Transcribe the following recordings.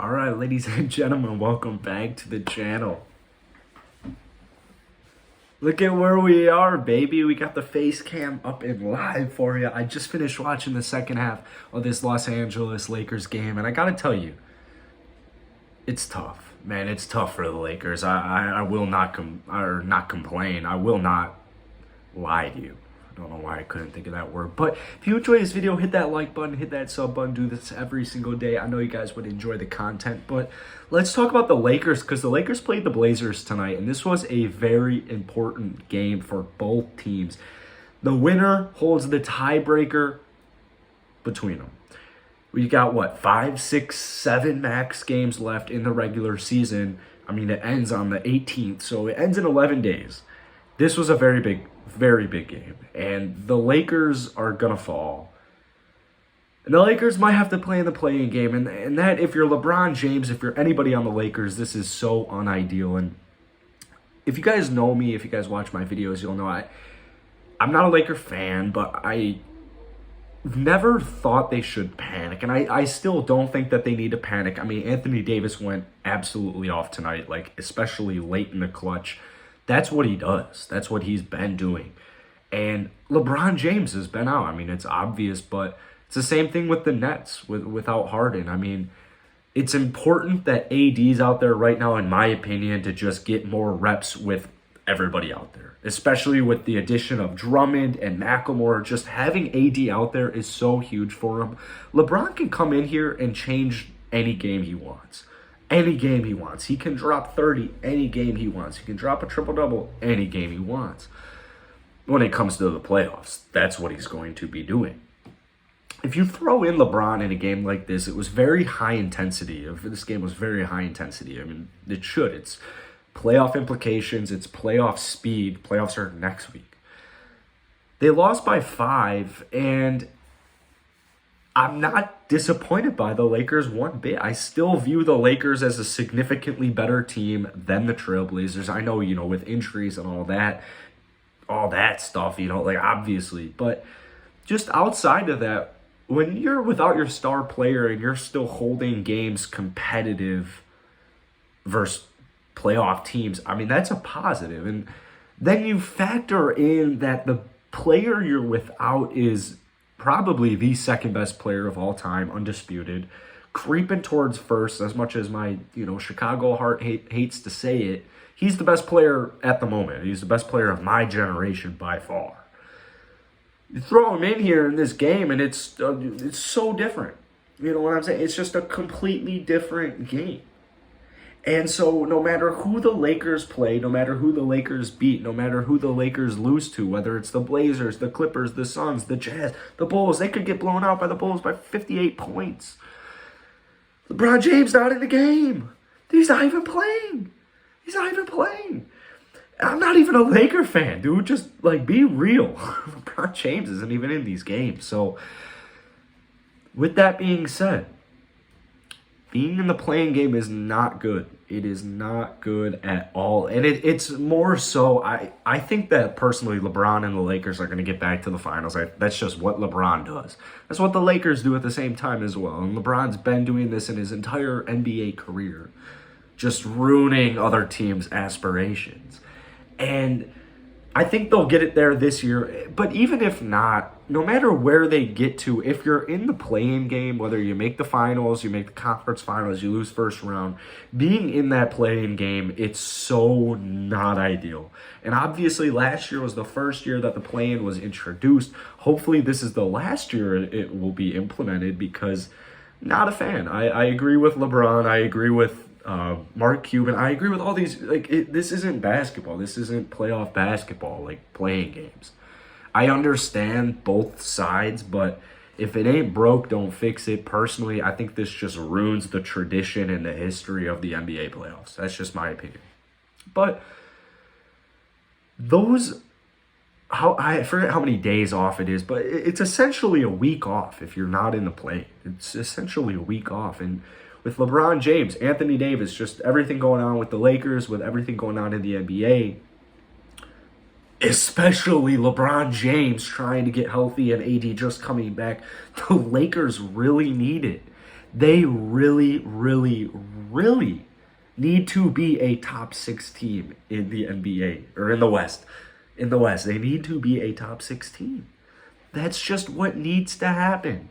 All right, ladies and gentlemen, welcome back to the channel. Look at where we are, baby. We got the face cam up and live for you. I just finished watching the second half of this Los Angeles Lakers game, and I gotta tell you, it's tough, man. It's tough for the Lakers. I will not complain. I will not lie to you. I don't know why I couldn't think of that word. But if you enjoy this video, hit that like button, hit that sub button. Do this every single day. I know you guys would enjoy the content. But let's talk about the Lakers, because the Lakers played the Blazers tonight, and this was a very important game for both teams. The winner holds the tiebreaker between them. We got, what, 5, 6, 7 max games left in the regular season. I mean, it ends on the 18th, so it ends in 11 days. This was a very big game, and the Lakers are gonna fall. And the Lakers might have to play in the play-in game, and that, if you're LeBron James, if you're anybody on the Lakers, this is so unideal. And if you guys know me, if you guys watch my videos, you'll know I'm not a Laker fan, but I never thought they should panic, and I still don't think that they need to panic. I mean, Anthony Davis went absolutely off tonight, like, especially late in the clutch. That's what he does. That's what he's been doing. And LeBron James has been out. I mean, it's obvious, but it's the same thing with the Nets without Harden. I mean, it's important that AD's out there right now, in my opinion, to just get more reps with everybody out there, especially with the addition of Drummond and McLemore. Just having AD out there is so huge for him. LeBron can come in here and change any game he wants. Any game he wants. He can drop 30 any game he wants. He can drop a triple-double any game he wants. When it comes to the playoffs, that's what he's going to be doing. If you throw in LeBron in a game like this, it was very high intensity. This game was very high intensity. I mean, it should. It's playoff implications. It's playoff speed. Playoffs are next week. They lost by 5, and I'm not disappointed by the Lakers one bit. I still view the Lakers as a significantly better team than the Trailblazers. I know, with injuries and all that stuff, like, obviously. But just outside of that, when you're without your star player and you're still holding games competitive versus playoff teams, I mean, that's a positive. And then you factor in that the player you're without is probably the second best player of all time, undisputed, creeping towards first, as much as my, Chicago heart hates to say it. He's the best player at the moment. He's the best player of my generation by far. You throw him in here in this game, and it's so different. You know what I'm saying? It's just a completely different game. And so no matter who the Lakers play, no matter who the Lakers beat, no matter who the Lakers lose to, whether it's the Blazers, the Clippers, the Suns, the Jazz, the Bulls, they could get blown out by the Bulls by 58 points. LeBron James not in the game. He's not even playing. I'm not even a Laker fan, dude. Just, be real. LeBron James isn't even in these games. So, with that being said, being in the play-in game is not good. It is not good at all. And it's more so, I think that personally LeBron and the Lakers are going to get back to the finals. That's just what LeBron does. That's what the Lakers do at the same time as well. And LeBron's been doing this in his entire NBA career, just ruining other teams' aspirations. And I think they'll get it there this year. But even if not, no matter where they get to, if you're in the play-in game, whether you make the finals, you make the conference finals, you lose first round, being in that play-in game, it's so not ideal. And obviously last year was the first year that the play-in was introduced. Hopefully this is the last year it will be implemented, because not a fan. I agree with LeBron. I agree with Mark Cuban. I agree with all these. This isn't basketball. This isn't playoff basketball, like play-in games. I understand both sides, but if it ain't broke, don't fix it. Personally, I think this just ruins the tradition and the history of the NBA playoffs. That's just my opinion. But I forget how many days off it is, but it's essentially a week off if you're not in the play. It's essentially a week off. And with LeBron James, Anthony Davis, just everything going on with the Lakers, with everything going on in the NBA, especially LeBron James trying to get healthy and AD just coming back, the Lakers really need it. They really, really, really need to be a top 6 team in the NBA or in the West. In the West, they need to be a top 6 team. That's just what needs to happen.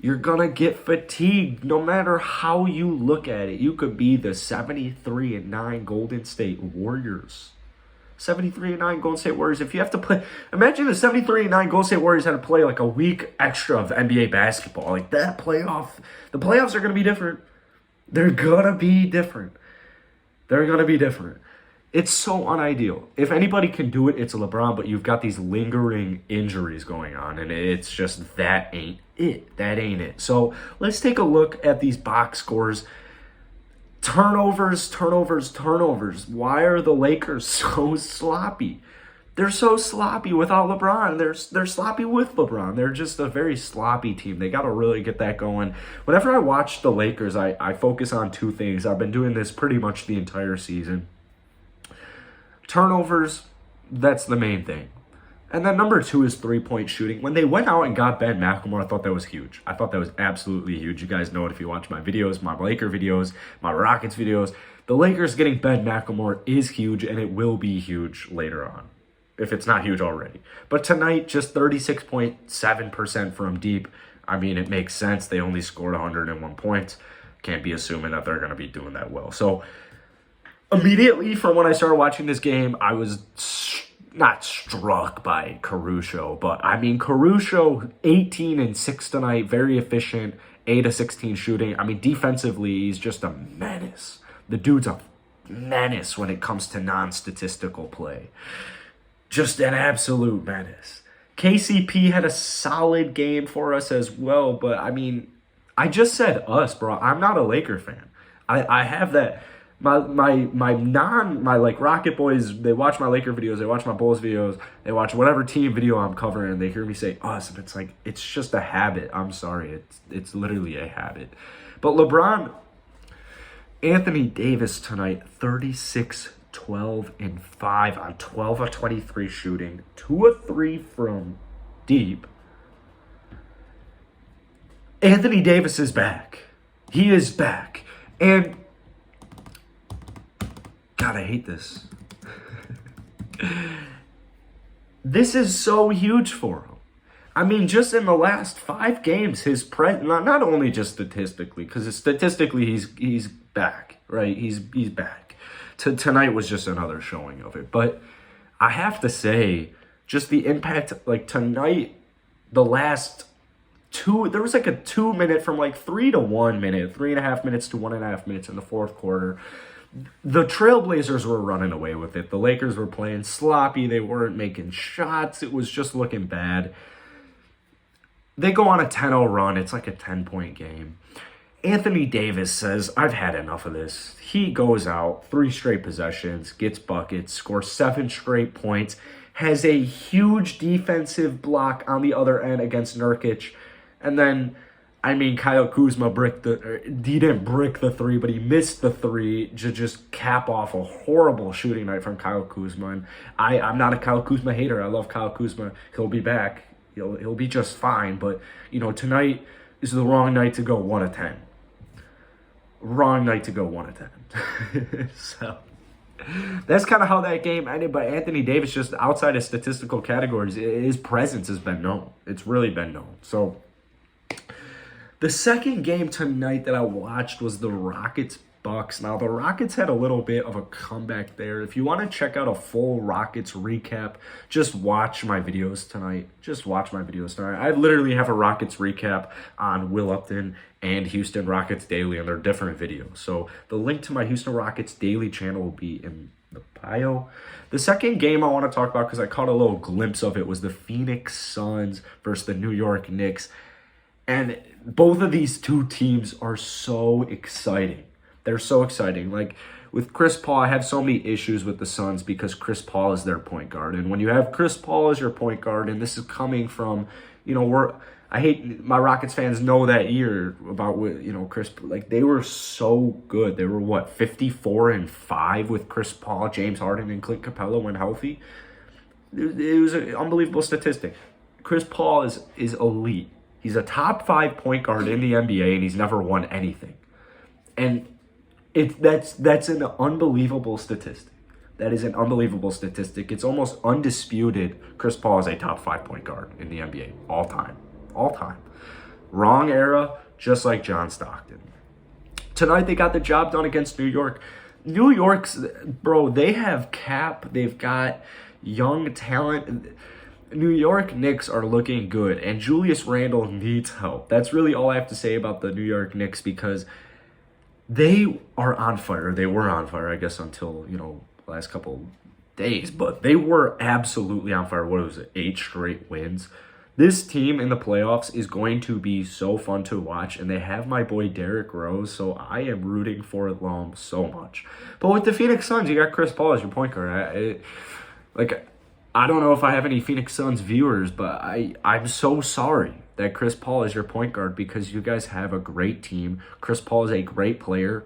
You're going to get fatigued no matter how you look at it. You could be the 73-9 Golden State Warriors. 73-9 Golden State Warriors. If you have to play, imagine the 73-9 Golden State Warriors had to play like a week extra of NBA basketball. Like that the playoffs are going to be different. They're going to be different. They're going to be different. It's so unideal. If anybody can do it, it's LeBron, but you've got these lingering injuries going on, and it's just that ain't it. That ain't it. So let's take a look at these box scores. Turnovers. Why are the Lakers so sloppy? They're so sloppy without LeBron. They're sloppy with LeBron. They're just a very sloppy team. They got to really get that going. Whenever I watch the Lakers, I focus on two things. I've been doing this pretty much the entire season. Turnovers, that's the main thing. And then number 2 is three-point shooting. When they went out and got Ben McLemore, I thought that was huge. I thought that was absolutely huge. You guys know it if you watch my videos, my Laker videos, my Rockets videos. The Lakers getting Ben McLemore is huge, and it will be huge later on, if it's not huge already. But tonight, just 36.7% from deep. I mean, it makes sense. They only scored 101 points. Can't be assuming that they're going to be doing that well. So immediately from when I started watching this game, I was not struck by Caruso, but I mean, Caruso 18-6 tonight, very efficient, 8-16 shooting. I mean, defensively, he's just a menace. The dude's a menace when it comes to non-statistical play. Just an absolute menace. KCP had a solid game for us as well, but I mean, I just said us, bro. I'm not a Laker fan. I have that. My Rocket boys, they watch my Laker videos, they watch my Bulls videos, they watch whatever team video I'm covering, and they hear me say us, and it's like, it's just a habit. I'm sorry. It's literally a habit. But LeBron, Anthony Davis tonight, 36, 12, and 5 on 12 of 23 shooting, 2 of 3 from deep. Anthony Davis is back. He is back. And God, I hate this. This is so huge for him. I mean, just in the last 5 games, his not only just statistically, because statistically he's back, right? He's back. Tonight was just another showing of it. But I have to say, just the impact, like tonight, the last 2, there was like a 2 minute from like 3 to 1 minute, 3.5 minutes to 1.5 minutes in the fourth quarter. The Trailblazers were running away with it. The Lakers were playing sloppy. They weren't making shots. It was just looking bad. They go on a 10-0 run. It's like a 10-point game. Anthony Davis says, I've had enough of this. He goes out, 3 straight possessions, gets buckets, scores 7 straight points, has a huge defensive block on the other end against Nurkic, and then I mean, Kyle Kuzma he didn't brick the 3, but he missed the 3 to just cap off a horrible shooting night from Kyle Kuzma. And I'm not a Kyle Kuzma hater. I love Kyle Kuzma. He'll be back. He'll be just fine. But, tonight is the wrong night to go 1 of 10. Wrong night to go 1 of 10. So that's kind of how that game ended. But Anthony Davis, just outside of statistical categories, his presence has been known. It's really been known. So the second game tonight that I watched was the Rockets-Bucks. Now, the Rockets had a little bit of a comeback there. If you want to check out a full Rockets recap, just watch my videos tonight. I literally have a Rockets recap on Will Upton and Houston Rockets Daily, and they're different videos. So the link to my Houston Rockets Daily channel will be in the bio. The second game I want to talk about, because I caught a little glimpse of it, was the Phoenix Suns versus the New York Knicks. And both of these two teams are so exciting. They're so exciting. Like with Chris Paul, I have so many issues with the Suns because Chris Paul is their point guard. And when you have Chris Paul as your point guard, and this is coming from, I hate my Rockets fans know that year about Chris, like they were so good. They were 54-5 with Chris Paul, James Harden, and Clint Capella when healthy. It was an unbelievable statistic. Chris Paul is elite. He's a top 5 point guard in the NBA, and he's never won anything. And that's an unbelievable statistic. That is an unbelievable statistic. It's almost undisputed. Chris Paul is a top 5 point guard in the NBA all time. All time. Wrong era, just like John Stockton. Tonight they got the job done against New York. New York's, bro, they have cap. They've got young talent. New York Knicks are looking good, and Julius Randle needs help. That's really all I have to say about the New York Knicks, because they are on fire. They were on fire, I guess, until, last couple days, but they were absolutely on fire. What was it? 8 straight wins. This team in the playoffs is going to be so fun to watch, and they have my boy Derrick Rose, so I am rooting for them so much. But with the Phoenix Suns, you got Chris Paul as your point guard. I don't know if I have any Phoenix Suns viewers, but I'm so sorry that Chris Paul is your point guard, because you guys have a great team. Chris Paul is a great player,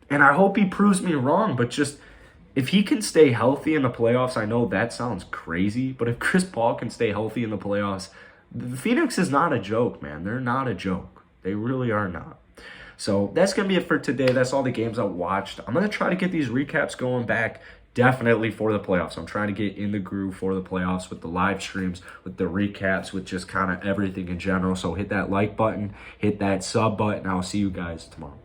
and I hope he proves me wrong, but just if he can stay healthy in the playoffs, I know that sounds crazy, but if Chris Paul can stay healthy in the playoffs, the Phoenix is not a joke, man. They're not a joke. They really are not. So that's going to be it for today. That's all the games I watched. I'm going to try to get these recaps going back definitely for the playoffs. I'm trying to get in the groove for the playoffs with the live streams, with the recaps, with just kind of everything in general. So hit that like button, hit that sub button. I'll see you guys tomorrow.